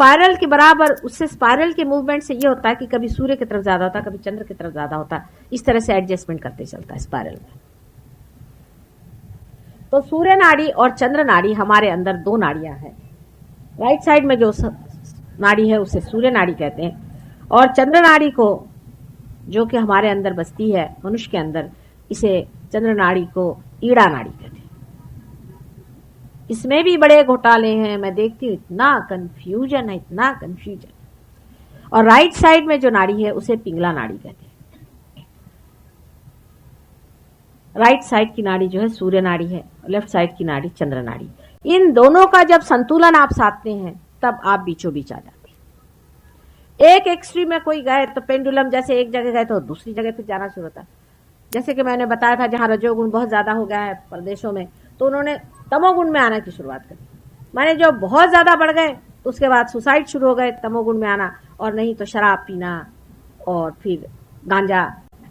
Spiral के बराबर, उससे स्पाइरल के मूवमेंट से ये होता है कि कभी सूर्य की तरफ ज्यादा होता है, कभी चंद्र की तरफ ज्यादा होता है, इस तरह से एडजस्टमेंट करते चलता है स्पाइरल में। तो सूर्य नाड़ी और चंद्र नाड़ी हमारे अंदर दो नाड़ियां हैं। राइट साइड में जो नाड़ी है उसे सूर्य नाड़ी कहते हैं, और चंद्र नाड़ी को जो कि हमारे अंदर बसती है मनुष्य के अंदर, इसे चंद्र नाड़ी को ईड़ा नाड़ी कहते हैं। इसमें भी बड़े घोटाले हैं, मैं देखती हूँ इतना कंफ्यूजन है, इतना कंफ्यूजन। और राइट साइड में जो नाड़ी है उसे पिंगला नाड़ी कहते हैं। राइट साइड की नाड़ी जो है सूर्य नाड़ी है, लेफ्ट साइड की नाड़ी चंद्र नाड़ी। इन दोनों का जब संतुलन आप साधते हैं तब आप बीचों बीच आ जाते हैं। एक एक्सट्रीम में कोई गए तो पेंडुलम जैसे एक जगह गए तो दूसरी जगह फिर जाना शुरू होता है। जैसे कि मैंने बताया था जहां रजोगुण बहुत ज्यादा हो गया है प्रदेशों में, तो उन्होंने तमोगुण में आना की शुरुआत करी। माने जो बहुत ज्यादा बढ़ गए तो उसके बाद सुसाइड शुरू हो गए तमोगुण में आना, और नहीं तो शराब पीना और फिर गांजा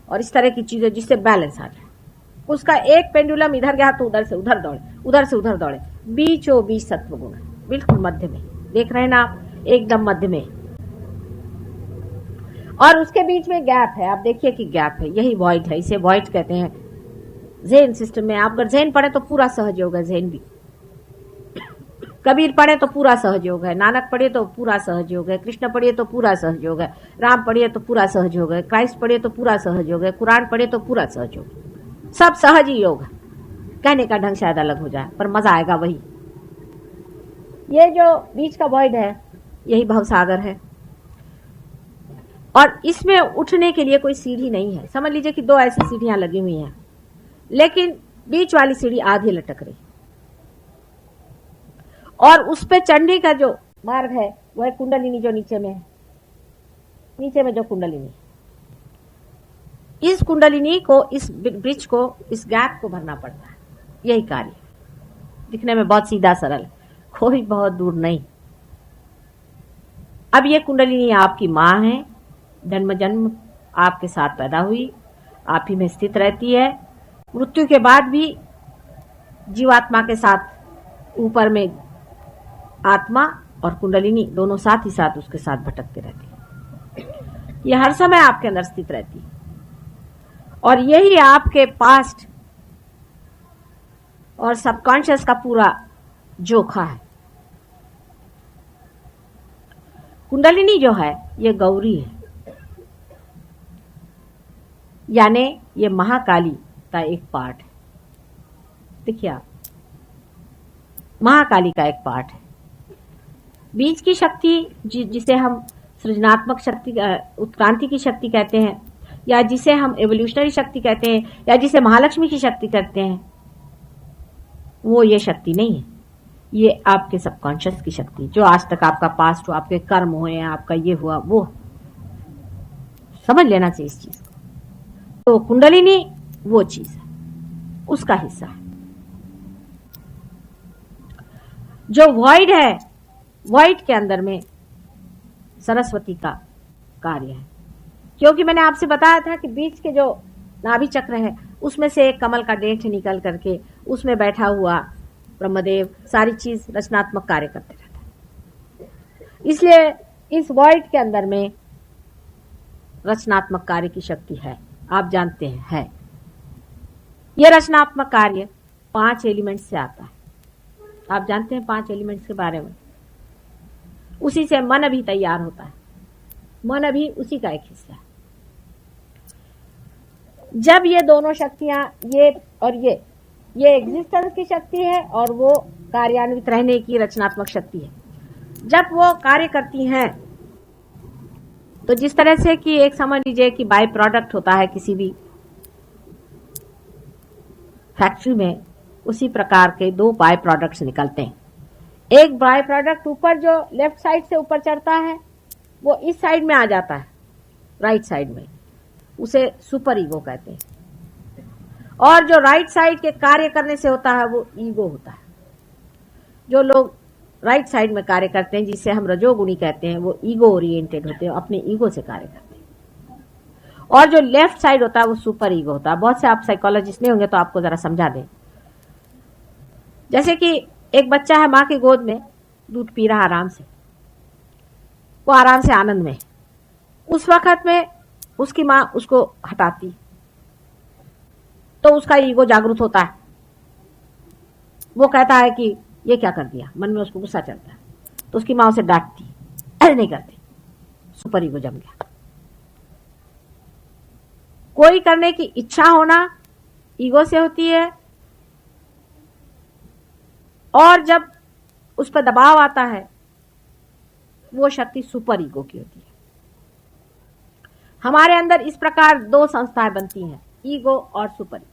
और इस तरह की चीजें जिससे बैलेंस आ जाए। उसका एक पेंडुलम इधर गया तो उधर से उधर दौड़े, उधर से उधर दौड़े। बीचों बीच सत्वगुण है, बिल्कुल मध्य में, देख रहे हैं ना आप, एकदम मध्य में। और उसके बीच में गैप है, आप देखिए कि गैप है, यही वॉइड है, इसे वॉइड कहते हैं। ज़ेन सिस्टम में आप अगर ज़ेन पढ़े तो पूरा सहयोग है, ज़ेन भी। कबीर पढ़े तो पूरा सहयोग है, नानक पढ़े तो पूरा सहयोग है, कृष्ण पढ़िए तो पूरा सहयोग है, राम पढ़िए तो पूरा सहयोग है, क्राइस्ट पढ़िए तो पूरा सहयोग है, कुरान पढ़े तो पूरा सहयोग है। सब सहज ही योग है। कहने का ढंग शायद अलग हो जाए पर मजा आएगा वही। ये जो बीच का वॉइड है यही भवसागर है, और इसमें उठने के लिए कोई सीढ़ी नहीं है। समझ लीजिए कि दो ऐसी सीढ़ियां लगी हुई हैं, लेकिन बीच वाली सीढ़ी आधी लटक रही, और उस पे चढ़ने का जो मार्ग है वह है कुंडलिनी जो नीचे में है। नीचे में जो कुंडलिनी, इस कुंडलिनी को, इस ब्रिज को, इस गैप को भरना पड़ता है। यही कार्य दिखने में बहुत सीधा सरल, कोई बहुत दूर नहीं। अब ये कुंडलिनी आपकी माँ है, जन्म जन्म आपके साथ पैदा हुई, आप ही में स्थित रहती है। मृत्यु के बाद भी जीवात्मा के साथ ऊपर में आत्मा और कुंडलिनी दोनों साथ ही साथ उसके साथ भटकते रहती है। ये हर समय आपके अंदर स्थित रहती है, और यही आपके पास्ट और सबकॉन्शियस का पूरा जोखा है। कुंडलिनी जो है ये गौरी है, यानी ये महाकाली का एक पार्ट है। देखिए आप, महाकाली का एक पार्ट है। बीज की शक्ति जिसे हम सृजनात्मक शक्ति, उत्क्रांति की शक्ति कहते हैं, या जिसे हम एवोल्यूशनरी शक्ति कहते हैं, या जिसे महालक्ष्मी की शक्ति कहते हैं, वो ये शक्ति नहीं है। ये आपके सबकॉन्शियस की शक्ति, जो आज तक आपका पास्ट हुआ, आपके कर्म हुए हैं, आपका ये हुआ, वो समझ लेना चाहिए इस चीज को। तो कुंडलिनी वो चीज है, उसका हिस्सा है। जो वॉइड है, वॉइड के अंदर में सरस्वती का कार्य है, क्योंकि मैंने आपसे बताया था कि बीच के जो नाभि चक्र है उसमें से एक कमल का डेंट निकल करके उसमें बैठा हुआ ब्रह्मदेव सारी चीज रचनात्मक कार्य करते रहता है। इसलिए इस वॉइड के अंदर में रचनात्मक कार्य की शक्ति है, आप जानते हैं है। यह रचनात्मक कार्य 5 एलिमेंट्स से आता है। आप जानते हैं 5 एलिमेंट्स के बारे में। उसी से मन भी तैयार होता है, मन भी उसी का एक हिस्सा है। जब ये दोनों शक्तियां, ये और ये एग्जिस्टेंस की शक्ति है और वो कार्यान्वित रहने की रचनात्मक शक्ति है। जब वो कार्य करती हैं तो जिस तरह से कि एक समझ लीजिए कि बाय प्रोडक्ट होता है किसी भी फैक्ट्री में, उसी प्रकार के 2 बाय प्रोडक्ट्स निकलते हैं। एक बाय प्रोडक्ट ऊपर जो लेफ्ट साइड से ऊपर चढ़ता है वो इस साइड में आ जाता है, राइट साइड में, उसे सुपर ईगो कहते हैं। और जो राइट साइड के कार्य करने से होता है वो ईगो होता है। जो लोग राइट साइड में कार्य करते हैं, जिसे हम रजोगुणी कहते हैं, वो ईगो ओरिएंटेड होते हैं, अपने ईगो से कार्य करते हैं। और जो लेफ्ट साइड होता है वो सुपर ईगो होता है। बहुत से आप साइकोलॉजिस्ट नहीं होंगे तो आपको जरा समझा दें। जैसे कि एक बच्चा है, माँ की गोद में दूध पी रहा आराम से, वो आराम से आनंद में, उस वक्त में उसकी माँ उसको हटाती तो उसका ईगो जागृत होता है। वो कहता है कि ये क्या कर दिया, मन में उसको गुस्सा चलता है, तो उसकी माँ उसे डांटती, ऐसे नहीं करती, सुपर ईगो जम गया। कोई करने की इच्छा होना ईगो से होती है, और जब उस पर दबाव आता है वो शक्ति सुपर ईगो की होती है। हमारे अंदर इस प्रकार दो संस्थाएं बनती हैं, ईगो और सुपर ईगो।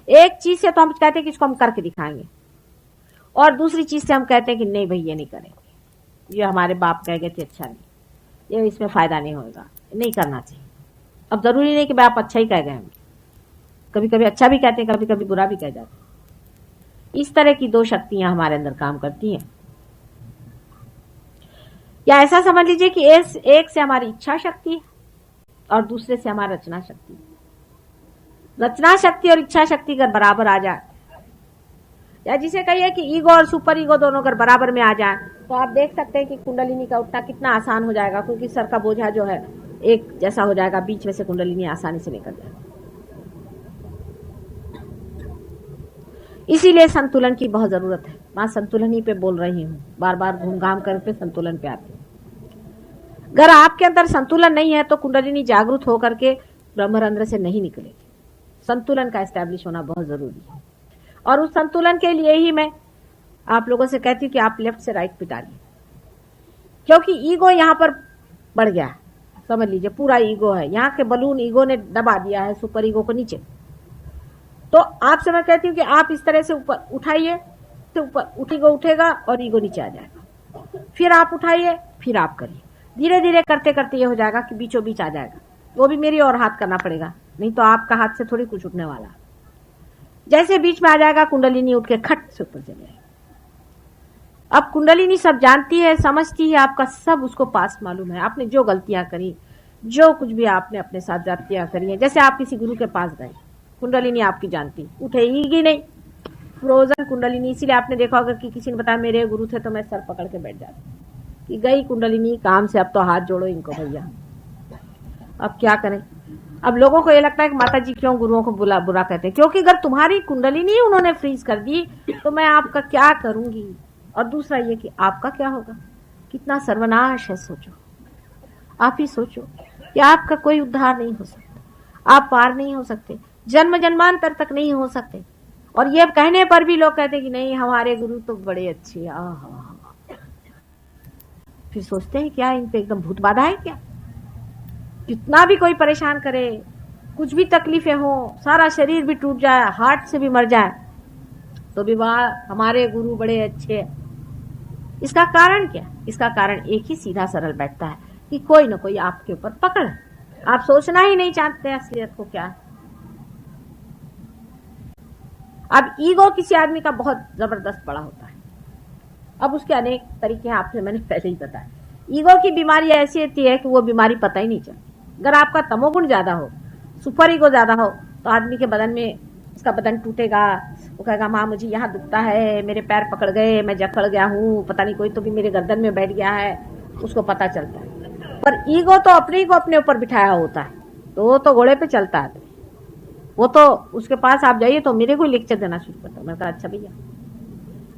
एक चीज से तो हम कहते हैं कि इसको हम करके दिखाएंगे, और दूसरी चीज से हम कहते हैं कि नहीं भाई ये नहीं करेंगे, ये हमारे बाप कह गए थे अच्छा नहीं, ये इसमें फायदा नहीं होगा, नहीं करना चाहिए। अब जरूरी नहीं कि बाप अच्छा ही कह गए, हम कभी कभी अच्छा भी कहते हैं, कभी कभी बुरा भी कह जाते हैं। इस तरह की दो शक्तियां हमारे अंदर काम करती हैं। या ऐसा समझ लीजिए कि एक से हमारी इच्छा शक्ति है और दूसरे से हमारी रचना शक्ति। रचना शक्ति और इच्छा शक्ति अगर बराबर आ जाए, या जिसे कहिए कि ईगो और सुपर ईगो दोनों अगर बराबर में आ जाए, तो आप देख सकते हैं कि कुंडलिनी का उठना कितना आसान हो जाएगा, क्योंकि सर का बोझा जो है एक जैसा हो जाएगा, बीच में से कुंडलिनी आसानी से निकल जाएगी। इसीलिए संतुलन की बहुत जरूरत है। मैं संतुलन ही पे बोल रही हूँ, बार बार घूम घाम करके संतुलन पे आती हूँ। अगर आपके अंदर संतुलन नहीं है तो कुंडलिनी जागृत होकर के ब्रह्मरंध्र से नहीं निकलेगी। संतुलन का एस्टैब्लिश होना बहुत जरूरी है, और उस संतुलन के लिए ही मैं आप लोगों से कहती हूँ कि आप लेफ्ट से राइट पिटाइए, क्योंकि ईगो यहाँ पर बढ़ गया है। समझ लीजिए पूरा ईगो है, यहाँ के बलून ईगो ने दबा दिया है सुपर ईगो को नीचे। तो आपसे मैं कहती हूँ कि आप इस तरह से ऊपर उठाइए, तो ऊपर ईगो उठेगा और ईगो नीचे आ जाएगा। फिर आप उठाइए, फिर आप करिए, धीरे धीरे करते करते ये हो जाएगा कि बीचों बीच आ जाएगा। वो भी मेरी और हाथ करना पड़ेगा, नहीं तो आपका हाथ से थोड़ी कुछ उठने वाला। जैसे बीच में आ जाएगा कुंडलिनी उठ के खट से ऊपर चले जाएगी। अब कुंडलिनी सब जानती है, समझती है, आपका सब उसको पास मालूम है। आपने जो गलतियां करी, जो कुछ भी आपने अपने साथ जातियां करी है, जैसे आप किसी गुरु के पास गए, कुंडलिनी आपकी जानती, उठेगी नहीं, फ्रोजन कुंडलिनी। इसीलिए आपने देखा होगा कि किसी ने बताया मेरे गुरु थे तो मैं सर पकड़ के बैठ जाती कि गई कुंडलिनी काम से, अब तो हाथ जोड़ो इनको भैया, अब क्या करें। अब लोगों को ये लगता है कि माता जी क्यों गुरुओं को बुरा कहते हैं, क्योंकि अगर तुम्हारी कुंडलिनी उन्होंने फ्रीज कर दी तो मैं आपका क्या करूंगी। और दूसरा ये कि आपका क्या होगा, कितना सर्वनाश है। सोचो, आप ही सोचो कि आपका कोई उद्धार नहीं हो सकता, आप पार नहीं हो सकते, जन्म जन्मांतर तक नहीं हो सकते। और ये कहने पर भी लोग कहते हैं कि नहीं हमारे गुरु तो बड़े अच्छे। फिर सोचते हैं क्या इन पे एकदम भूत बाधा है क्या। कितना भी कोई परेशान करे, कुछ भी तकलीफें हो, सारा शरीर भी टूट जाए, हार्ट से भी मर जाए, तो भी वाह हमारे गुरु बड़े अच्छे हैं। इसका कारण क्या? इसका कारण एक ही सीधा सरल बैठता है कि कोई ना कोई आपके ऊपर पकड़, आप सोचना ही नहीं चाहते असलियत को क्या। अब ईगो किसी आदमी का बहुत जबरदस्त बड़ा होता है। अब उसके अनेक तरीके हैं, आपसे मैंने पहले ही बताया। ईगो की बीमारी ऐसी होती है कि वो बीमारी पता ही नहीं चलती। अगर आपका तमोगुण ज्यादा हो, सुपर ईगो ज्यादा हो, तो आदमी के बदन में, उसका बदन टूटेगा, वो कहेगा माँ मुझे यहाँ दुखता है, मेरे पैर पकड़ गए, मैं जकड़ गया हूँ, पता नहीं कोई तो भी मेरे गर्दन में बैठ गया है, उसको पता चलता है। पर ईगो तो अपने ही को अपने ऊपर बिठाया होता है, तो वो तो घोड़े पे चलता है। वो तो उसके पास आप जाइए तो मेरे को लेक्चर देना शुरू करता है। मैं कहा अच्छा भैया,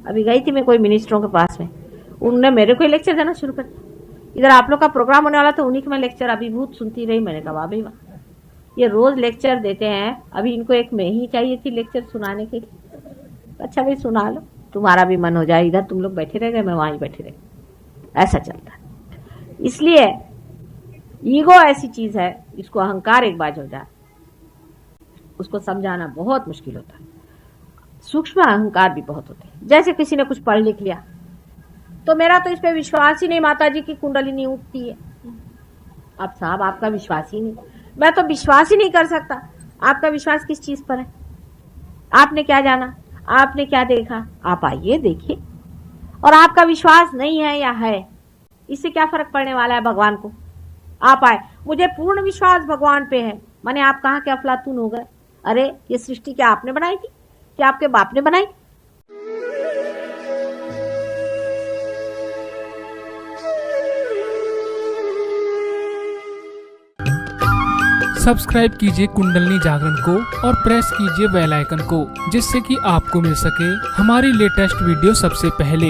अभी गई थी मैं कोई मिनिस्टरों के पास में, उन्होंने मेरे को लेक्चर देना शुरू कर दिया। इधर आप लोग का प्रोग्राम होने वाला था, उन्हीं का मैं लेक्चर अभिभूत सुनती रही। मैंने कहा वाह भाई वाह, ये रोज लेक्चर देते हैं, अभी इनको एक में ही चाहिए थी लेक्चर सुनाने के लिए। अच्छा भाई सुना लो, तुम्हारा भी मन हो जाए, इधर तुम लोग बैठे रह गए, मैं वहां बैठे रह गई। ऐसा चलता है। इसलिए ईगो ऐसी चीज है, इसको अहंकार एक बार हो जाए, उसको समझाना बहुत मुश्किल होता है। सूक्ष्म अहंकार भी बहुत होते हैं। जैसे किसी ने कुछ पढ़ लिख लिया, तो मेरा तो इस पे विश्वास ही नहीं, माता जी की कुंडलिनी उठती है। अब साहब आपका विश्वास ही नहीं, मैं तो विश्वास ही नहीं कर सकता। आपका विश्वास किस चीज पर है? आपने क्या जाना, आपने क्या देखा? आप आइए देखिए। और आपका विश्वास नहीं है या है, इससे क्या फर्क पड़ने वाला है भगवान को? आप आए, मुझे पूर्ण विश्वास भगवान पे है। माने आप कहाँ के अफलातून हो गए? अरे ये सृष्टि क्या आपने बनाई थी, क्या आपके बाप ने बनाई? सब्सक्राइब कीजिए कुंडलिनी जागरण को और प्रेस कीजिए बेल आइकन को, जिससे कि आपको मिल सके हमारी लेटेस्ट वीडियो सबसे पहले।